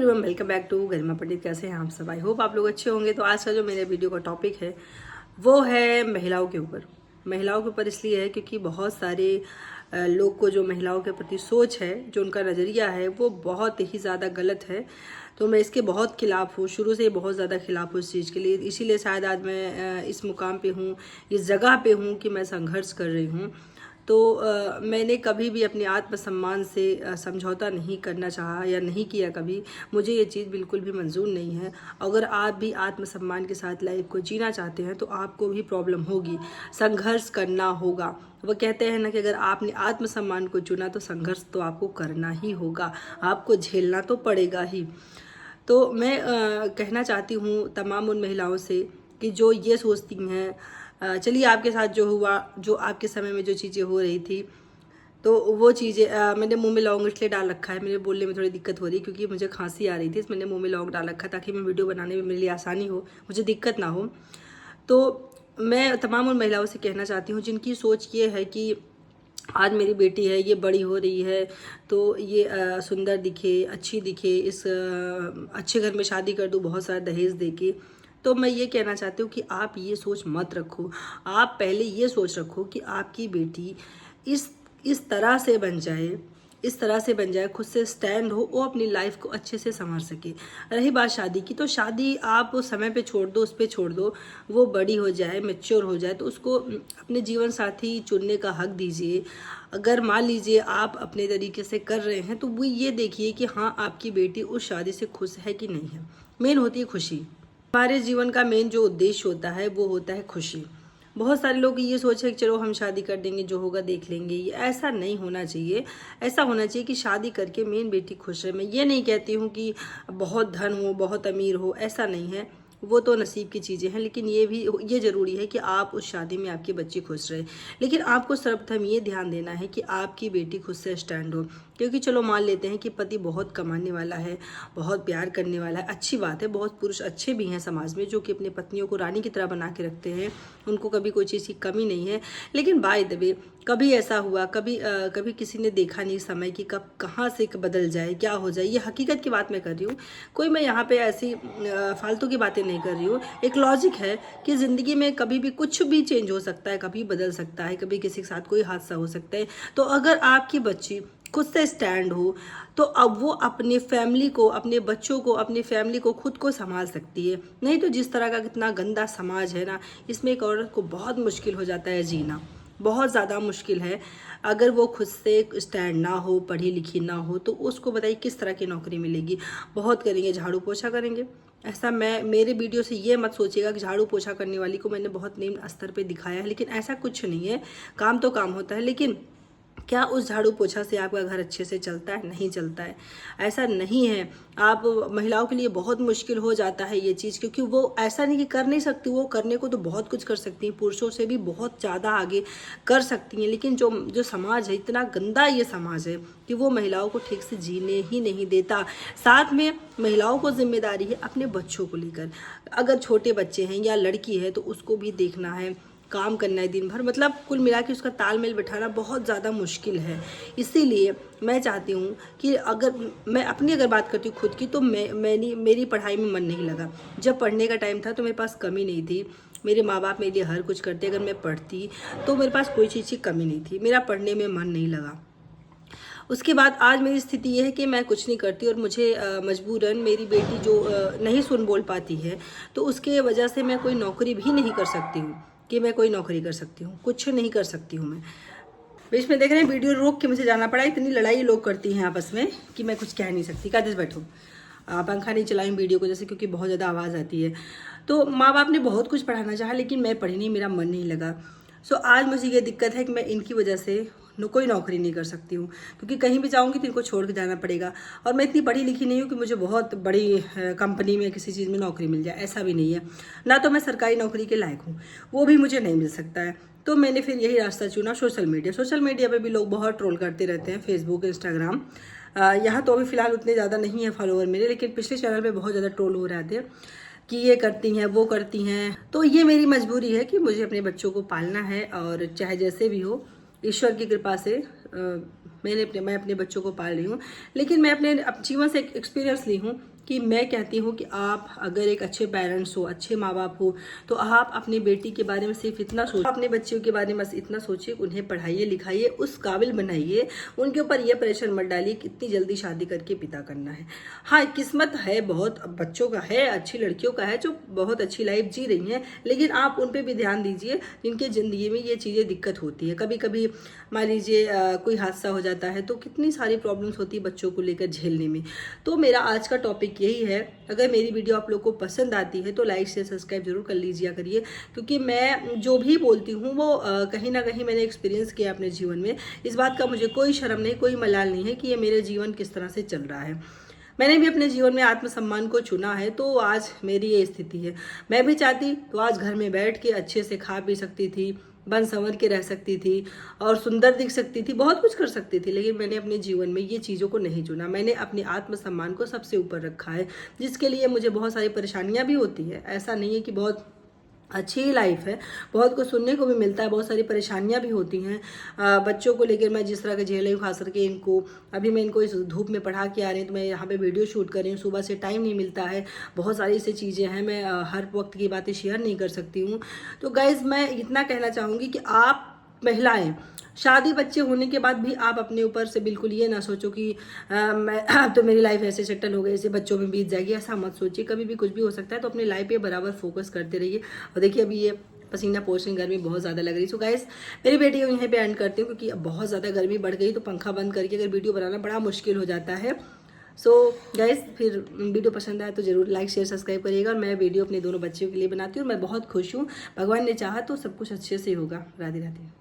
Everyone, welcome back to गरिमा पंडित। कैसे हैं आप सब? आई होप आप लोग अच्छे होंगे। तो आज का जो मेरे वीडियो का टॉपिक है वो है महिलाओं के ऊपर। महिलाओं के ऊपर इसलिए है क्योंकि बहुत सारे लोग को जो महिलाओं के प्रति सोच है, जो उनका नज़रिया है, वो बहुत ही ज़्यादा गलत है। तो मैं इसके बहुत खिलाफ हूँ, शुरू से बहुत ज़्यादा खिलाफ हूँ इस चीज़ के लिए। इसीलिए शायद आज मैं इस मुकाम पे हूँ, इस जगह पे हूँ कि मैं संघर्ष कर रही हूँ। तो मैंने कभी भी अपने आत्मसम्मान से समझौता नहीं करना चाहा या नहीं किया कभी। मुझे ये चीज़ बिल्कुल भी मंजूर नहीं है। अगर आप भी आत्मसम्मान के साथ लाइफ को जीना चाहते हैं तो आपको भी प्रॉब्लम होगी, संघर्ष करना होगा। वो कहते हैं ना कि अगर आपने आत्मसम्मान को चुना तो संघर्ष तो आपको करना ही होगा, आपको झेलना तो पड़ेगा ही। तो मैं कहना चाहती हूँ तमाम उन महिलाओं से कि जो ये सोचती हैं, चलिए आपके साथ जो हुआ, जो आपके समय में जो चीज़ें हो रही थी, तो वो चीज़ें मैंने मुंह में लौंग इसलिए डाल रखा है, मेरे बोलने में थोड़ी दिक्कत हो रही है क्योंकि मुझे खांसी आ रही थी। मैंने मुंह में लौंग डाल रखा ताकि मैं वीडियो बनाने में मेरे लिए आसानी हो, मुझे दिक्कत ना हो। तो मैं तमाम उन महिलाओं से कहना चाहती हूँ जिनकी सोच ये है कि आज मेरी बेटी है, ये बड़ी हो रही है तो ये सुंदर दिखे, अच्छी दिखे, इस अच्छे घर में शादी कर दूँ बहुत सारा दहेज दे के। तो मैं ये कहना चाहती हूँ कि आप ये सोच मत रखो। आप पहले ये सोच रखो कि आपकी बेटी इस इस तरह से बन जाए, इस तरह से बन जाए, खुद से स्टैंड हो, वो अपनी लाइफ को अच्छे से संभाल सके। रही बात शादी की, तो शादी आप समय पे छोड़ दो, उस पर छोड़ दो। वो बड़ी हो जाए, मैच्योर हो जाए तो उसको अपने जीवन साथी चुनने का हक दीजिए। अगर मान लीजिए आप अपने तरीके से कर रहे हैं तो वो ये देखिए कि हाँ, आपकी बेटी उस शादी से खुश है कि नहीं है। मेन होती है खुशी। हमारे जीवन का मेन जो उद्देश्य होता है वो होता है खुशी। बहुत सारे लोग ये सोच है कि चलो हम शादी कर देंगे, जो होगा देख लेंगे। ये ऐसा नहीं होना चाहिए। ऐसा होना चाहिए कि शादी करके मेन बेटी खुश रहे। मैं ये नहीं कहती हूँ कि बहुत धन हो, बहुत अमीर हो, ऐसा नहीं है, वो तो नसीब की चीज़ें हैं। लेकिन ये ज़रूरी है कि आप उस शादी में आपकी बच्ची खुश रहे। लेकिन आपको सर्वप्रथम ये ध्यान देना है कि आपकी बेटी खुद से स्टैंड हो। क्योंकि चलो मान लेते हैं कि पति बहुत कमाने वाला है, बहुत प्यार करने वाला है, अच्छी बात है। बहुत पुरुष अच्छे भी हैं समाज में जो कि अपनी पत्नियों को रानी की तरह बना के रखते हैं, उनको कभी कोई चीज़ की कमी नहीं है। लेकिन बाय द वे कभी ऐसा हुआ, कभी किसी ने देखा नहीं समय की कब कहाँ से बदल जाए, क्या हो जाए। ये हकीकत की बात मैं कर रही हूँ, कोई मैं यहाँ पे ऐसी फालतू की बातें नहीं कर रही हूँ। एक लॉजिक है कि ज़िंदगी में कभी भी कुछ भी चेंज हो सकता है, कभी बदल सकता है, कभी किसी के साथ कोई हादसा हो सकता है। तो अगर आपकी बच्ची खुद से स्टैंड हो तो अब वो अपने फैमिली को, अपने बच्चों को, अपनी फैमिली को, खुद को संभाल सकती है। नहीं तो जिस तरह का कितना गंदा समाज है ना, इसमें एक औरत को बहुत मुश्किल हो जाता है जीना, बहुत ज़्यादा मुश्किल है। अगर वो खुद से स्टैंड ना हो, पढ़ी लिखी ना हो, तो उसको बताइए किस तरह की नौकरी मिलेगी। बहुत करेंगे, झाड़ू पोछा करेंगे। ऐसा मेरे वीडियो से ये मत सोचिएगा कि झाड़ू पोछा करने वाली को मैंने बहुत निम्न स्तर पे दिखाया है, लेकिन ऐसा कुछ नहीं है। काम तो काम होता है, लेकिन क्या उस झाड़ू पोछा से आपका घर अच्छे से चलता है? नहीं चलता है। ऐसा नहीं है। आप महिलाओं के लिए बहुत मुश्किल हो जाता है ये चीज़, क्योंकि वो ऐसा नहीं कि कर नहीं सकती, वो करने को तो बहुत कुछ कर सकती हैं, पुरुषों से भी बहुत ज़्यादा आगे कर सकती हैं। लेकिन जो समाज है, इतना गंदा ये समाज है कि वो महिलाओं को ठीक से जीने ही नहीं देता। साथ में महिलाओं को जिम्मेदारी है अपने बच्चों को लेकर। अगर छोटे बच्चे हैं या लड़की है तो उसको भी देखना है, काम करना है दिन भर, मतलब कुल मिला के उसका तालमेल बिठाना बहुत ज़्यादा मुश्किल है। इसीलिए मैं चाहती हूँ कि अगर मैं अपनी बात करती हूँ खुद की, तो मेरी पढ़ाई में मन नहीं लगा। जब पढ़ने का टाइम था तो मेरे पास कमी नहीं थी। मेरे माँ बाप मेरे लिए हर कुछ करते। अगर मैं पढ़ती तो मेरे पास कोई चीज़ की कमी नहीं थी। मेरा पढ़ने में मन नहीं लगा। उसके बाद आज मेरी स्थिति ये है कि मैं कुछ नहीं करती और मुझे मजबूरन मेरी बेटी जो नहीं सुन बोल पाती है, तो उसके वजह से मैं कोई नौकरी भी नहीं कर सकती हूँ कि मैं कोई नौकरी कर सकती हूँ, कुछ नहीं कर सकती हूँ मैं। बीच में देख रहे हैं वीडियो रोक के मुझे जाना पड़ा। इतनी लड़ाई लोग करती हैं आपस में कि मैं कुछ कह नहीं सकती। कादिस बैठो, पंखा नहीं चलाई वीडियो को जैसे, क्योंकि बहुत ज़्यादा आवाज़ आती है। तो माँ बाप ने बहुत कुछ पढ़ाना चाहा लेकिन मैं पढ़ी नहीं, मेरा मन नहीं लगा। सो आज मुझे ये दिक्कत है कि मैं इनकी वजह से कोई नौकरी नहीं कर सकती हूँ, क्योंकि कहीं भी जाऊँगी तो इनको छोड़ के जाना पड़ेगा। और मैं इतनी पढ़ी लिखी नहीं हूँ कि मुझे बहुत बड़ी कंपनी में किसी चीज़ में नौकरी मिल जाए, ऐसा भी नहीं है। ना तो मैं सरकारी नौकरी के लायक हूँ, वो भी मुझे नहीं मिल सकता है। तो मैंने फिर यही रास्ता चुना, सोशल मीडिया पे भी लोग बहुत ट्रोल करते रहते हैं, फेसबुक, इंस्टाग्राम। यहाँ तो अभी फ़िलहाल उतने ज़्यादा नहीं है फॉलोअर मेरे, लेकिन पिछले चैनल पे बहुत ज़्यादा ट्रोल हो रहे थे कि ये करती हैं, वो करती हैं। तो ये मेरी मजबूरी है कि मुझे अपने बच्चों को पालना है, और चाहे जैसे भी हो, ईश्वर की कृपा से मैं अपने बच्चों को पाल रही हूँ, लेकिन मैं अपने जीवन से एक एक्सपीरियंस ली हूँ कि मैं कहती हूँ कि आप अगर एक अच्छे पेरेंट्स हो, अच्छे माँ बाप हो, तो आप अपनी बेटी के बारे में सिर्फ इतना सोचिए, अपने बच्चियों के बारे में इतना सोचिए कि उन्हें पढ़ाइए लिखाइए, उस काबिल बनाइए, उनके ऊपर ये प्रेशर मत डालिए कि इतनी जल्दी शादी करके पिता करना है। हाँ, किस्मत है बहुत बच्चों का है, अच्छी लड़कियों का है जो बहुत अच्छी लाइफ जी रही हैं, लेकिन आप उन पर भी ध्यान दीजिए जिनके ज़िंदगी में ये चीज़ें दिक्कत होती है। कभी कभी मान लीजिए कोई हादसा हो जाता है तो कितनी सारी प्रॉब्लम्स होती है बच्चों को लेकर झेलने में। तो मेरा आज का टॉपिक यही है। अगर मेरी वीडियो आप लोग को पसंद आती है तो लाइक शेयर सब्सक्राइब जरूर कर लीजिए करिए, क्योंकि मैं जो भी बोलती हूँ वो कहीं ना कहीं मैंने एक्सपीरियंस किया अपने जीवन में। इस बात का मुझे कोई शर्म नहीं, कोई मलाल नहीं है कि ये मेरे जीवन किस तरह से चल रहा है। मैंने भी अपने जीवन में आत्मसम्मान को चुना है, तो आज मेरी ये स्थिति है। मैं भी चाहती तो आज घर में बैठ के अच्छे से खा पी सकती थी, बन संवर के रह सकती थी और सुंदर दिख सकती थी, बहुत कुछ कर सकती थी, लेकिन मैंने अपने जीवन में ये चीज़ों को नहीं चुना। मैंने अपने आत्मसम्मान को सबसे ऊपर रखा है, जिसके लिए मुझे बहुत सारी परेशानियां भी होती है। ऐसा नहीं है कि बहुत अच्छी लाइफ है, बहुत कुछ सुनने को भी मिलता है, बहुत सारी परेशानियां भी होती हैं। बच्चों को लेकर मैं जिस तरह के झेल रही हूँ, खास करके इनको, अभी मैं इनको इस धूप में पढ़ा के आ रही हूँ तो मैं यहाँ पे वीडियो शूट कर रही हूँ, सुबह से टाइम नहीं मिलता है, बहुत सारी ऐसी चीज़ें हैं, मैं हर वक्त की बातें शेयर नहीं कर सकती हूँ। तो गाइज़ मैं इतना कहना चाहूँगी कि आप महिलाएं शादी बच्चे होने के बाद भी आप अपने ऊपर से बिल्कुल ये ना सोचो कि मैं तो मेरी लाइफ ऐसे सेटल हो गई, ऐसे बच्चों में बीत जाएगी, ऐसा मत सोचिए। कभी भी कुछ भी हो सकता है, तो अपनी लाइफ पे बराबर फोकस करते रहिए। और देखिए अभी ये पसीना पोछ रही, गर्मी बहुत ज़्यादा लग रही। सो गाइस मेरी वीडियो यहीं पे एंड करती हूँ, क्योंकि अब बहुत ज़्यादा गर्मी बढ़ गई, तो पंखा बंद करके अगर वीडियो बनाना बड़ा मुश्किल हो जाता है। सो गाइस फिर वीडियो पसंद आए तो जरूर लाइक शेयर सब्सक्राइब करिएगा। और मैं वीडियो अपने दोनों बच्चियों के लिए बनाती हूँ, मैं बहुत खुश हूँ। भगवान ने चाहा तो सब कुछ अच्छे से होगा। राधे राधे।